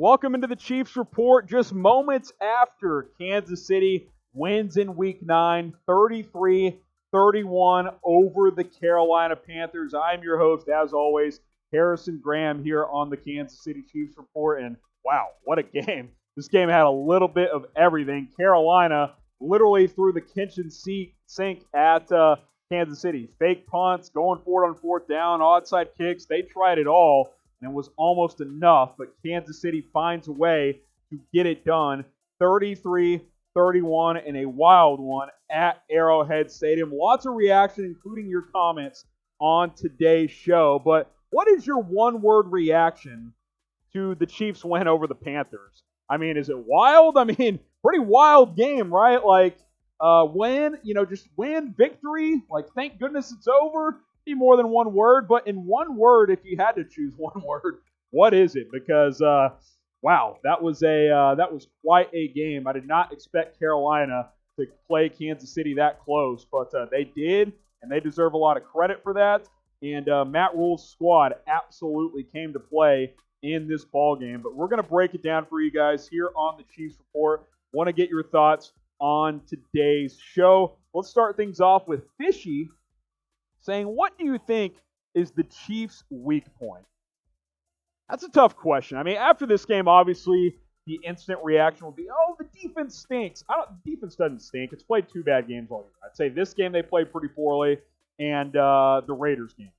Welcome into the Chiefs Report. Just moments after Kansas City wins in Week 9, 33-31 over the Carolina Panthers. I'm your host, as always, Harrison Graham, here on the Kansas City Chiefs Report. And wow, what a game. This game had a little bit of everything. Carolina literally threw the kitchen sink at Kansas City. Fake punts, going for it on fourth down, onside kicks. They tried it all, and it was almost enough. But Kansas City finds a way to get it done. 33-31 in a wild one at Arrowhead Stadium. Lots of reaction, including your comments on today's show. But what is your one-word reaction to the Chiefs' win over the Panthers? I mean, is it wild? I mean, pretty wild game, right? Like, just win, victory. Like, thank goodness it's over. Be more than one word, but in one word, if you had to choose one word, what is it? Because, wow, that was quite a game. I did not expect Carolina to play Kansas City that close, but they did, and they deserve a lot of credit for that. And Matt Rule's squad absolutely came to play in this ball game. But we're going to break it down for you guys here on the Chiefs Report. Want to get your thoughts on today's show. Let's start things off with Fishy saying, what do you think is the Chiefs' weak point? That's a tough question. I mean, after this game, obviously, the instant reaction will be, oh, the defense stinks. The defense doesn't stink. It's played two bad games all year. I'd say this game they played pretty poorly, and the Raiders game.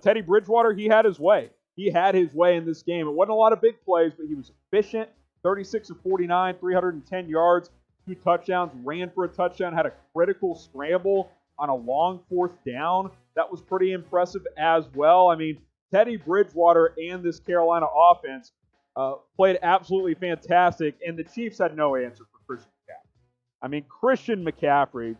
Teddy Bridgewater, he had his way. He had his way in this game. It wasn't a lot of big plays, but he was efficient. 36 of 49, 310 yards, 2 touchdowns, ran for a touchdown, had a critical scramble on a long fourth down. That was pretty impressive as well. I mean, Teddy Bridgewater and this Carolina offense played absolutely fantastic, and the Chiefs had no answer for Christian McCaffrey. I mean, Christian McCaffrey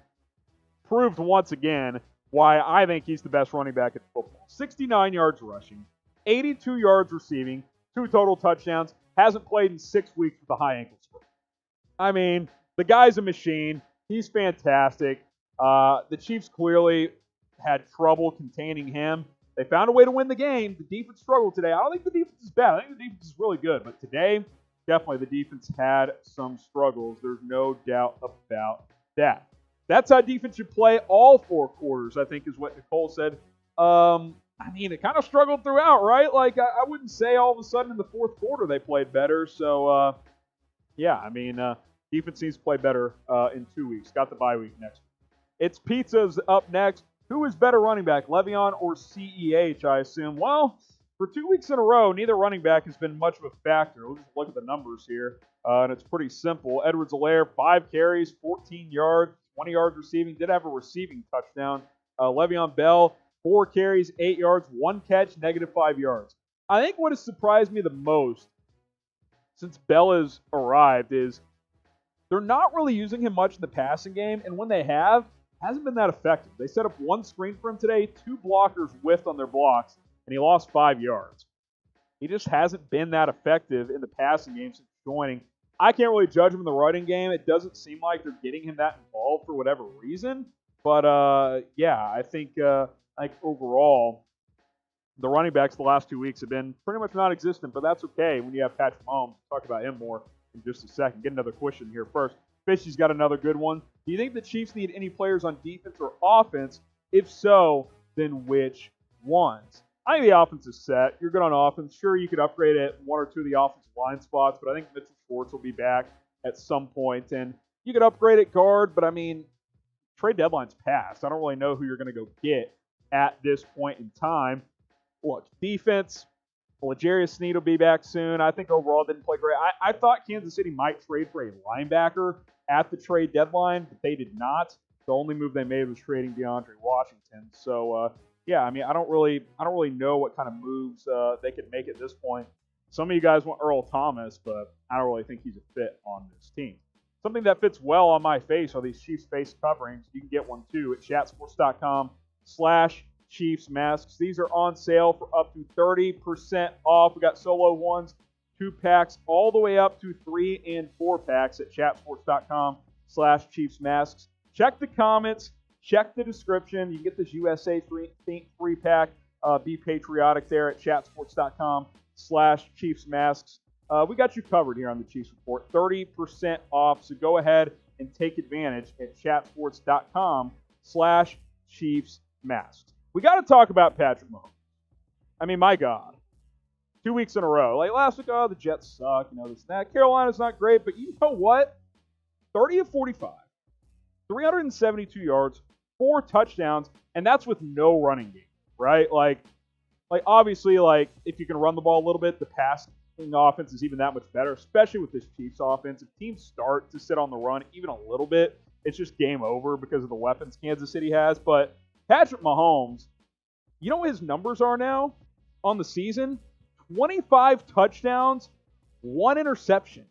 proved once again why I think he's the best running back in football. 69 yards rushing, 82 yards receiving, 2 total touchdowns, hasn't played in 6 weeks with a high ankle sprain. I mean, the guy's a machine. He's fantastic. The Chiefs clearly had trouble containing him. They found a way to win the game. The defense struggled today. I don't think the defense is bad. I think the defense is really good. But today, definitely the defense had some struggles. There's no doubt about that. That's how defense should play all 4 quarters, I think is what Nicole said. I mean, it kind of struggled throughout, right? Like, I wouldn't say all of a sudden in the fourth quarter they played better. So, yeah, I mean, defense needs to play better in 2 weeks. Got the bye week next week. It's Pizza's up next. Who is better running back, Le'Veon or CEH, I assume? Well, for 2 weeks in a row, neither running back has been much of a factor. We'll just look at the numbers here, and it's pretty simple. Edwards-Helaire, 5 carries, 14 yards, 20 yards receiving. Did have a receiving touchdown. Le'Veon Bell, 4 carries, 8 yards, 1 catch, -5 yards. I think what has surprised me the most since Bell has arrived is they're not really using him much in the passing game, and when they have, hasn't been that effective. They set up 1 screen for him today, 2 blockers whiffed on their blocks, and he lost 5 yards. He just hasn't been that effective in the passing game since joining. I can't really judge him in the running game. It doesn't seem like they're getting him that involved for whatever reason. But, yeah, I think overall, the running backs the last 2 weeks have been pretty much non-existent, but that's okay when you have Patrick Mahomes. We'll talk about him more in just a second. Get another question here first. Fishy's got another good one. Do you think the Chiefs need any players on defense or offense? If so, then which ones? I think the offense is set. You're good on offense. Sure, you could upgrade at 1 or 2 of the offensive line spots, but I think Mitchell Schwartz will be back at some point. And you could upgrade at guard, but I mean, trade deadline's passed. I don't really know who you're going to go get at this point in time. Look, defense, L'Jarius Sneed will be back soon. I think overall didn't play great. I thought Kansas City might trade for a linebacker at the trade deadline, but they did not. The only move they made was trading DeAndre Washington. So, yeah, I mean, I don't really know what kind of moves they could make at this point. Some of you guys want Earl Thomas, but I don't really think he's a fit on this team. Something that fits well on my face are these Chiefs face coverings. You can get one too at chatsports.com/Chiefs masks. These are on sale for up to 30% off. We got solo ones, 2-packs, all the way up to 3 and 4 packs at chatsports.com/Chiefs masks. Check the comments, check the description. You can get this USA 3-pack. Be patriotic there at chatsports.com/Chiefs masks. we got you covered here on the Chiefs Report. 30% off, so go ahead and take advantage at chatsports.com/ChiefsMask. We got to talk about Patrick Mahomes. I mean, my God. 2 weeks in a row. Like last week, the Jets suck, this and that. Carolina's not great, but you know what? 30 of 45, 372 yards, 4 touchdowns, and that's with no running game, right? Like obviously, if you can run the ball a little bit, the passing offense is even that much better, especially with this Chiefs offense. If teams start to sit on the run even a little bit, it's just game over because of the weapons Kansas City has. But Patrick Mahomes, you know what his numbers are now on the season? 25 touchdowns, 1 interception.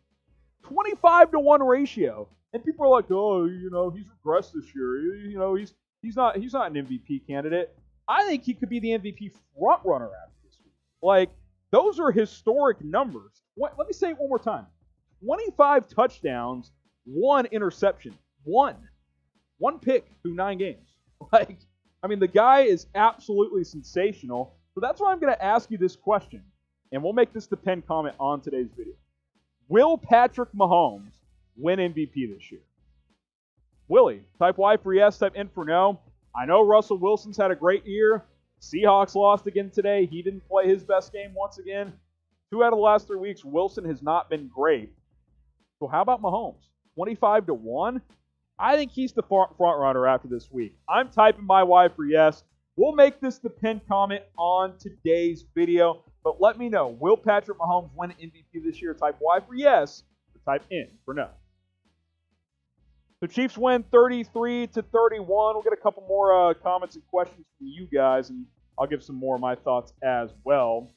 25-to-1 ratio. And people are like, oh, he's regressed this year. He's not an MVP candidate. I think he could be the MVP front runner after this week. Those are historic numbers. Let me say it one more time. 25 touchdowns, 1 interception. One pick through 9 games. The guy is absolutely sensational. So that's why I'm going to ask you this question. And we'll make this the pinned comment on today's video. Will Patrick Mahomes win MVP this year? Will he? Type Y for yes, type N for no. I know Russell Wilson's had a great year. Seahawks lost again today. He didn't play his best game once again. 2 out of the last 3 weeks, Wilson has not been great. So how about Mahomes? 25-to-1? I think he's the front runner after this week. I'm typing my Y for yes. We'll make this the pinned comment on today's video. But let me know, will Patrick Mahomes win MVP this year? Type Y for yes, or type N for no. The Chiefs win 33-31. We'll get a couple more comments and questions from you guys, and I'll give some more of my thoughts as well.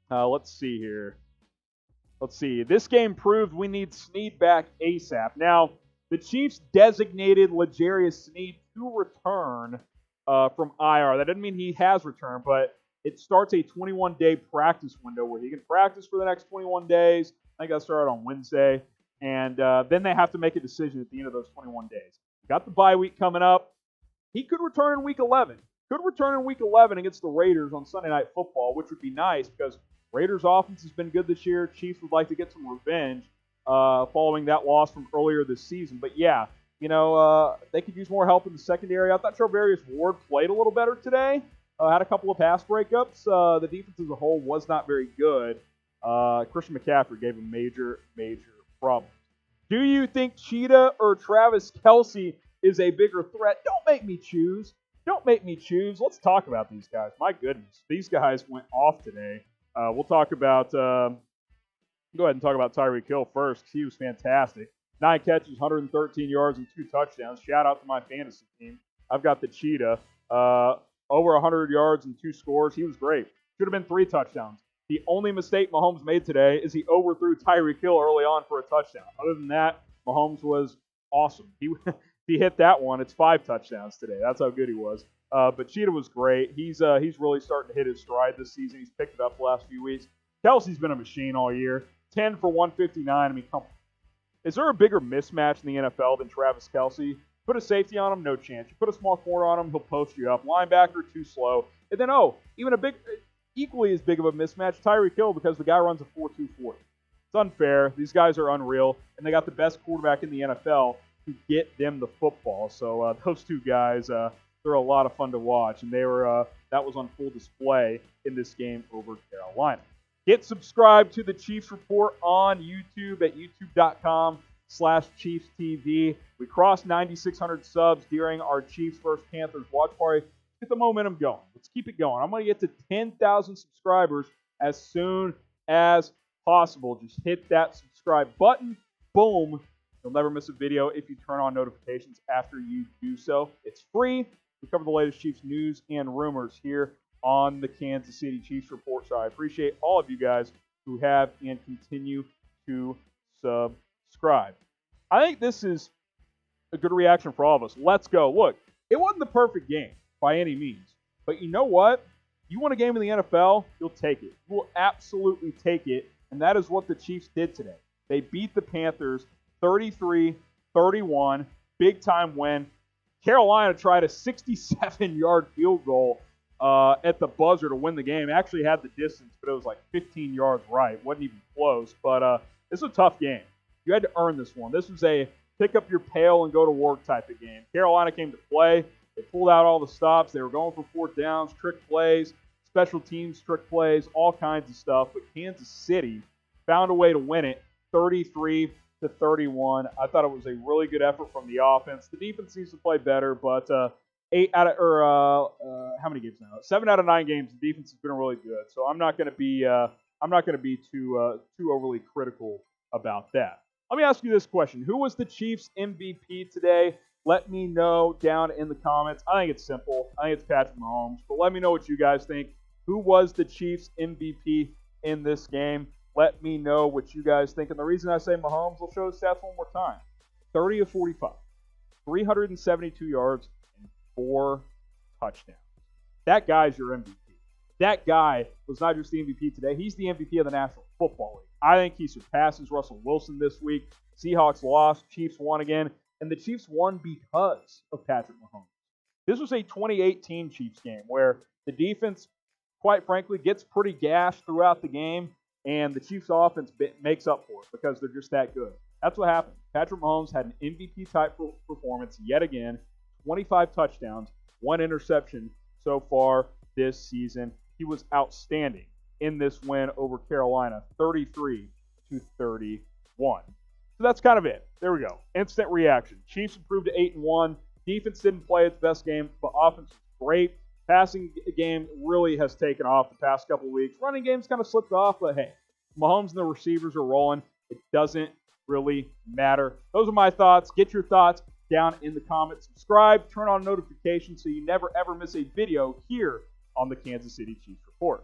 Let's see here. This game proved we need Snead back ASAP. Now, the Chiefs designated L'Jarius Sneed to return from IR. That doesn't mean he has returned, but it starts a 21-day practice window where he can practice for the next 21 days. I think that started on Wednesday. And then they have to make a decision at the end of those 21 days. Got the bye week coming up. He could return in Week 11. Could return in Week 11 against the Raiders on Sunday Night Football, which would be nice because Raiders' offense has been good this year. Chiefs would like to get some revenge following that loss from earlier this season. But yeah, they could use more help in the secondary. I thought Charvarius Ward played a little better today. Had a couple of pass breakups. The defense as a whole was not very good. Christian McCaffrey gave him major problems. Do you think Cheetah or Travis Kelce is a bigger threat? Don't make me choose. Let's talk about these guys. My goodness, these guys went off today. We'll talk about. Go ahead and talk about Tyreek Hill first. He was fantastic. 9 catches, 113 yards, and 2 touchdowns. Shout out to my fantasy team. I've got the Cheetah. Over 100 yards and 2 scores. He was great. Should have been 3 touchdowns. The only mistake Mahomes made today is he overthrew Tyreek Hill early on for a touchdown. Other than that, Mahomes was awesome. He hit that one. It's 5 touchdowns today. That's how good he was. But Cheetah was great. He's really starting to hit his stride this season. He's picked it up the last few weeks. Kelce's been a machine all year. 10 for 159. I mean, come on. Is there a bigger mismatch in the NFL than Travis Kelce? Put a safety on him, no chance. You put a small corner on him, he'll post you up. Linebacker, too slow. And then, even equally as big of a mismatch, Tyreek Hill, because the guy runs a 4.2 40. It's unfair. These guys are unreal, and they got the best quarterback in the NFL to get them the football. So those 2 guys, they're a lot of fun to watch, and that was on full display in this game over Carolina. Get subscribed to the Chiefs Report on YouTube at youtube.com/ChiefsTV. We crossed 9,600 subs during our Chiefs vs. Panthers watch party. Get the momentum going. Let's keep it going. I'm going to get to 10,000 subscribers as soon as possible. Just hit that subscribe button. Boom. You'll never miss a video if you turn on notifications after you do so. It's free. We cover the latest Chiefs news and rumors here on the Kansas City Chiefs Report. So I appreciate all of you guys who have and continue to subscribe. I think this is a good reaction for all of us. Let's go. Look, it wasn't the perfect game by any means. But you know what? You want a game in the NFL, you'll take it. You will absolutely take it. And that is what the Chiefs did today. They beat the Panthers 33-31. Big time win. Carolina tried a 67-yard field goal at the buzzer to win the game. Actually had the distance, but it was like 15 yards right. Wasn't even close. But it's a tough game. You had to earn this one. This was a pick up your pail and go to work type of game. Carolina came to play. They pulled out all the stops. They were going for fourth downs, trick plays, special teams trick plays, all kinds of stuff. But Kansas City found a way to win it 33-31. I thought it was a really good effort from the offense. The defense needs to play better, but how many games now? 7 out of 9 games. The defense has been really good. So I'm not going to be too overly critical about that. Let me ask you this question: who was the Chiefs MVP today? Let me know down in the comments. I think it's simple. I think it's Patrick Mahomes. But let me know what you guys think. Who was the Chiefs MVP in this game? Let me know what you guys think. And the reason I say Mahomes, we'll show the stats one more time. 30 of 45, 372 yards, and 4 touchdowns. That guy's your MVP. That guy was not just the MVP today. He's the MVP of the National Football League. I think he surpasses Russell Wilson this week. Seahawks lost. Chiefs won again. And the Chiefs won because of Patrick Mahomes. This was a 2018 Chiefs game where the defense, quite frankly, gets pretty gashed throughout the game, and the Chiefs' offense makes up for it because they're just that good. That's what happened. Patrick Mahomes had an MVP-type performance yet again, 25 touchdowns, 1 interception so far this season. He was outstanding in this win over Carolina, 33-31. So that's kind of it. There we go. Instant reaction. Chiefs improved to 8-1. Defense didn't play its best game, but offense was great. Passing game really has taken off the past couple of weeks. Running game's kind of slipped off, but hey, Mahomes and the receivers are rolling. It doesn't really matter. Those are my thoughts. Get your thoughts down in the comments. Subscribe, turn on notifications so you never ever miss a video here on the Kansas City Chiefs Report.